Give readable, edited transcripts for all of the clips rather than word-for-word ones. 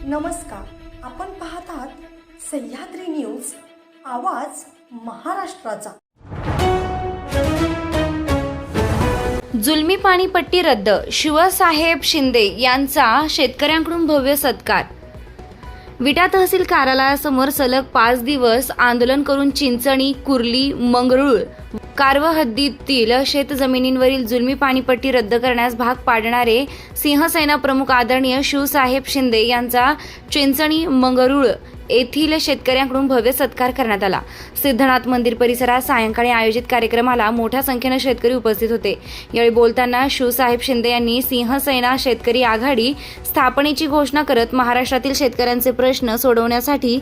नमस्कार, आपण पाहत आहात सह्याद्री न्यूज, आवाज महाराष्ट्राचा। जुलमी पाणीपट्टी रद्द, शिवसाहेब शिंदे यांचा शेतकऱ्यांकडून भव्य सत्कार। विटा तहसील कार्यालयासमोर सलग 5 दिवस आंदोलन करून चिंचणी, कुर्ली, मंगरुळ, कारवा हद्दीतील शेतजमिनींवरील जुलमी पाणीपट्टी रद्द करण्यास भाग पाडणारे सिंहसेना प्रमुख आदरणीय शिवसाहेब शिंदे यांचा चिंचणी, मंगरुळ येथील शेतकऱ्यांकडून भव्य सत्कार करण्यात आला। सिद्धनाथ मंदिर परिसरात सायंकाळी आयोजित कार्यक्रमाला मोठ्या संख्येने शेतकरी उपस्थित होते। यावेळी बोलताना शिवसाहेब शिंदे यांनी सिंहसेना शेतकरी आघाडी स्थापनेची घोषणा करत महाराष्ट्रातील शेतकऱ्यांचे प्रश्न सोडवण्यासाठी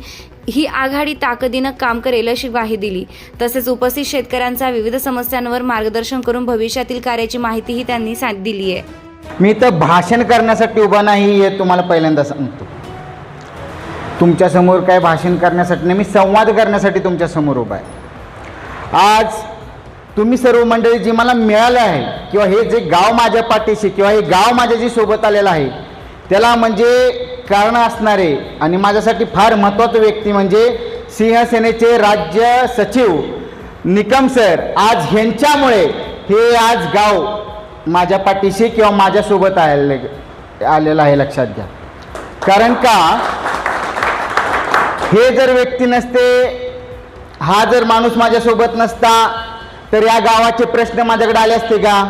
ही आघाडी ताकदीनं काम करेल अशी ग्वाही दिली। तसेच उपस्थित शेतकऱ्यांचा विविध समस्यांवर मार्गदर्शन करून भविष्यातील कार्याची माहितीही त्यांनी दिली आहे। मी तर भाषण करण्यासाठी उभा नाही हे तुम्हाला पहिल्यांदा सांगतो। तुमच्या समोर काय भाषण करण्यासाठी नाही, मी संवाद करण्यासाठी तुमच्या समोर उभा आहे। आज तुम्ही सर्व मंडळी जी मला मिळालं आहे किंवा हे जे गाव माझ्या पाठीशी किंवा हे गाव माझ्याशी सोबत आलेलं आहे त्याला म्हणजे कारण असणारे आणि माझ्यासाठी फार महत्त्वाचं व्यक्ती म्हणजे सिंहसेनेचे राज्य सचिव निकम सर। आज ह्यांच्यामुळे हे आज गाव माझ्या पाठीशी किंवा माझ्यासोबत आलेलं आहे, लक्षात घ्या। कारण का हे जर व्यक्ती नसते, हा जर माणूस माझ्यासोबत नसता तर या गावाचे प्रश्न माझ्याकडे आले असते का?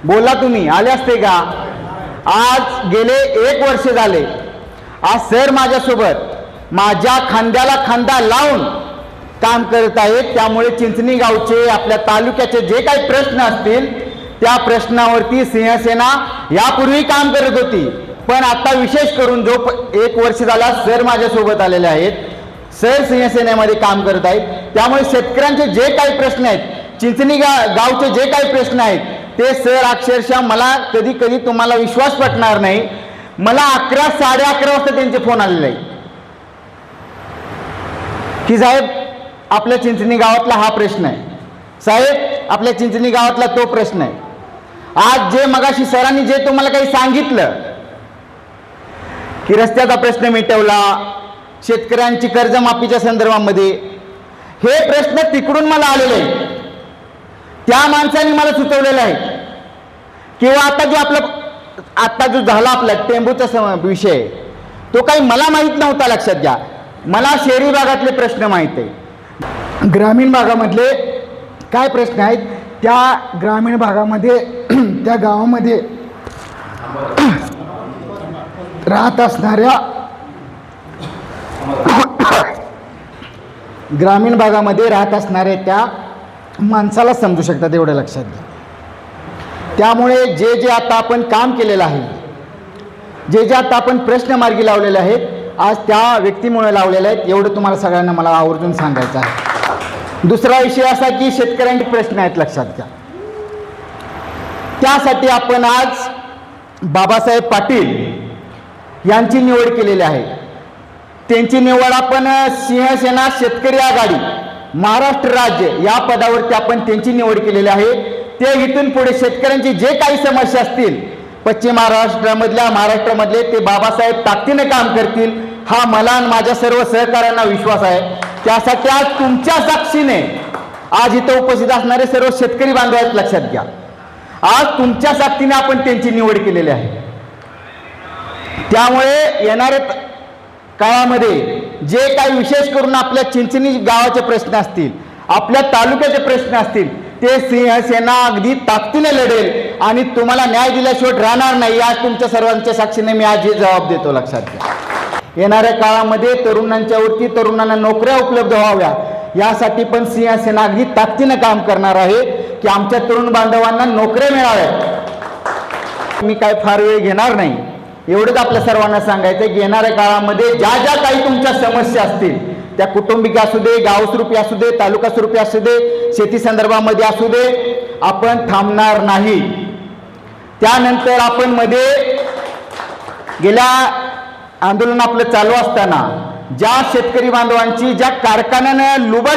बोला तुम्ही, आले असते का? आज गेले 1 वर्ष झाले आज सर माझ्यासोबत माझ्या खांद्याला खांदा लावून काम करत आहेत। त्यामुळे चिंचणी गावचे आपल्या तालुक्याचे जे काही प्रश्न असतील त्या प्रश्नावरती सिंहसेना यापूर्वी काम करत होती, पण आता विशेष करून जो 1 वर्ष झाला सर माझ्यासोबत आलेले आहेत, सर सिंहसेनेमध्ये काम करत आहेत। त्यामुळे शेतकऱ्यांचे जे काही प्रश्न आहेत, चिंचणी गावचे जे काही प्रश्न आहेत ते सर अक्षरशः मला कधी कधी तुम्हाला विश्वास पटणार नाही, मला 11 साडे 11 वाजता त्यांचे फोन आलेले आहे की साहेब आपल्या चिंचणी गावातला हा प्रश्न आहे, साहेब आपल्या चिंचणी गावातला तो प्रश्न आहे। आज जे मगाशी सरांनी जे तुम्हाला काही सांगितलं की रस्त्याचा प्रश्न मिटवला, शेतकऱ्यांची कर्जमाफीच्या संदर्भामध्ये, हे प्रश्न तिकडून मला आलेले आहेत, त्या माणसांनी मला सुचवलेलं आहे। किंवा आता जो झाला आपला टेंबूचा विषय, तो काही मला माहीत नव्हता, लक्षात घ्या। मला शहरी भागातले प्रश्न माहीत आहे, ग्रामीण भागामधले काय प्रश्न आहेत त्या ग्रामीण भागामध्ये त्या गावामध्ये राहत असणाऱ्या ग्रामीण भागामध्ये राहत असणाऱ्या त्या माणसाला समजू शकतात, एवढं लक्षात घ्या। त्यामुळे जे आता आपण काम केलेलं आहे, जे आता आपण प्रश्न मार्गी लावलेले आहेत, आज त्या व्यक्तीमुळे लावलेले आहेत, एवढं तुम्हाला सगळ्यांना मला आवर्जून सांगायचं आहे। दुसरा विषय असा की शेतकऱ्यांचे प्रश्न आहेत, लक्षात घ्या। त्यासाठी आपण आज बाबासाहेब पाटील यांची निवड केलेली आहे। त्यांची निवड आपण सिंहसेना शेतकरी आघाडी महाराष्ट्र राज्य या पदावरती आपण त्यांची निवड केलेली आहे। ते इथून पुढे शेतकऱ्यांची जे काही समस्या असतील पश्चिम महाराष्ट्रामधले ते बाबासाहेब ताकदीने काम करतील, हा मला आणि माझ्या सर्व सहकाऱ्यांना विश्वास आहे। त्यासाठी आज तुमच्या साक्षीने आज इथं उपस्थित असणारे सर्व शेतकरी बांधव आहेत, लक्षात घ्या। आज तुमच्या साक्षीने आपण त्यांची निवड केलेली आहे। त्यामुळे येणाऱ्या काळामध्ये जे काही विशेष करून आपल्या चिंचणी गावाचे प्रश्न असतील, आपल्या तालुक्याचे प्रश्न असतील, ते सिंहसेना अगदी ताकदीने लढेल आणि तुम्हाला न्याय दिल्याशिवाय राहणार नाही। आज तुमच्या सर्वांच्या साक्षीने मी आज हे जबाब देतो, लक्षात घ्या। येणाऱ्या काळामध्ये तरुणांना नोकऱ्या उपलब्ध व्हाव्या यासाठी पण सिंहसेना अगदी ताकदीने काम करणार आहे की आमच्या तरुण बांधवांना नोकऱ्या मिळाव्यात। मी काय फार वेळ घेणार नाही, एवढंच आपल्या सर्वांना सांगायचं की येणाऱ्या काळामध्ये ज्या ज्या काही तुमच्या समस्या असतील त्या कुटुंबिक असू दे, गाव स्वरूपी असू दे, तालुका स्वरूपी असू दे, शेती संदर्भामध्ये असू दे, आपण थांबणार नाही। त्यानंतर आपण मध्ये गेल्या आंदोलन आपलं चालू असताना ज्या शेतकरी बांधवांची ज्या कारखान्यानं लूट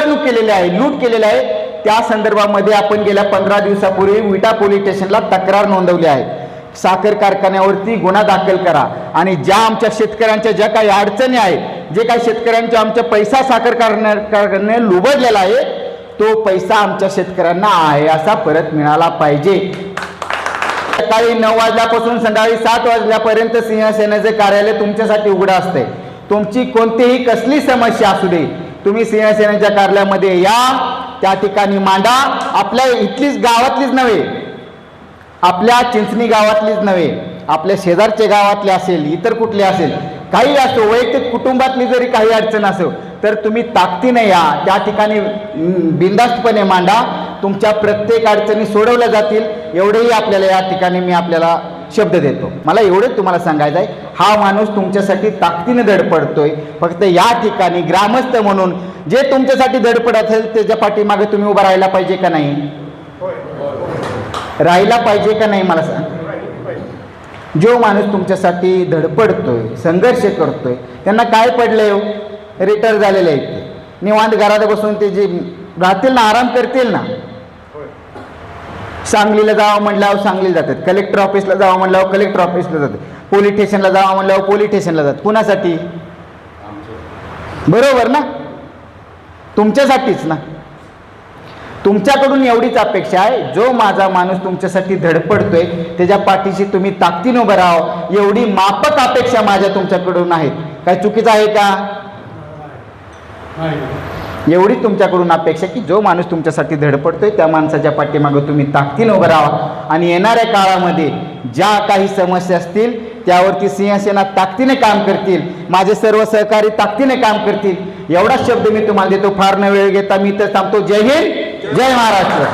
केलेली आहे त्या संदर्भामध्ये आपण गेल्या 15 दिवसापूर्वी विटा पोलीस स्टेशनला तक्रार नोंदवली आहे साखर कारखान्यावरती गुन्हा दाखल करा आणि ज्या आमच्या शेतकऱ्यांच्या ज्या काही अडचणी आहेत, जे काही शेतकऱ्यांच्या आमच्या पैसा साखर कारखान्याने लुबडलेला आहे, तो पैसा आमच्या शेतकऱ्यांना आहे असा परत मिळाला पाहिजे. सकाळी 9 वाजल्यापासून संध्याकाळी 7 वाजल्यापर्यंत सिंहसेनेचे कार्यालय तुमच्यासाठी उघडं असते. तुमची कोणतीही कसली समस्या असू दे, तुम्ही सिंहसेनेच्या कार्यालयामध्ये या, त्या ठिकाणी मांडा. आपल्या इथलीच गावातलीच नव्हे, आपल्या चिंचणी गावातलीच नव्हे, आपल्या शेजारच्या गावातले असेल, इतर कुठले असेल, काही असो, वैयक्तिक कुटुंबातली जरी काही अडचण असेल तर तुम्ही ताकदीने या, त्या ठिकाणी बिनधास्तपणे मांडा. तुमच्या प्रत्येक अडचणी सोडवल्या जातील एवढेही आपल्याला या ठिकाणी मी आपल्याला शब्द देतो. मला एवढंच तुम्हाला सांगायचं आहे, हा माणूस तुमच्यासाठी ताकदीने धडपडतोय. फक्त या ठिकाणी ग्रामस्थ म्हणून जे तुमच्यासाठी धडपडत असेल त्याच्या पाठीमागे तुम्ही उभा राहायला पाहिजे का नाही? राहायला पाहिजे का नाही मला सांग. जो माणूस तुमच्यासाठी धडपडतोय, संघर्ष करतोय, त्यांना काय पडलंय? रिटायर झालेले आहेत ते, निवांत घरात बसून ते जे राहतील ना, आराम करतील ना. सांगलीला जावं म्हणल्यावर सांगलीला जातात, कलेक्टर ऑफिसला जावं म्हणल्यावर कलेक्टर ऑफिसला जातात, पोलीस स्टेशनला जावं म्हणल्यावर पोलीस स्टेशनला जातात. कुणासाठी? बरोबर ना, तुमच्यासाठीच ना. तुमच्याकडून एवढीच अपेक्षा आहे, जो माझा माणूस तुमच्यासाठी धडपडतोय त्याच्या पाठीशी तुम्ही ताकदीने उभं राहावं, एवढी माफक अपेक्षा माझ्या तुमच्याकडून आहेत. काय चुकीचं आहे का? एवढी तुमच्याकडून अपेक्षा की जो माणूस तुमच्यासाठी धडपडतोय त्या माणसाच्या पाठीमागे तुम्ही ताकदीने उभं राहा आणि येणाऱ्या काळामध्ये ज्या काही समस्या असतील त्यावरती सिंहसेना ताकदीने काम करतील, माझे सर्व सहकारी ताकदीने काम करतील. एवढाच शब्द मी तुम्हाला देतो. फार न वेळ घेता मी तर थांबतो. जय हिंद, जय महाराष्ट्र.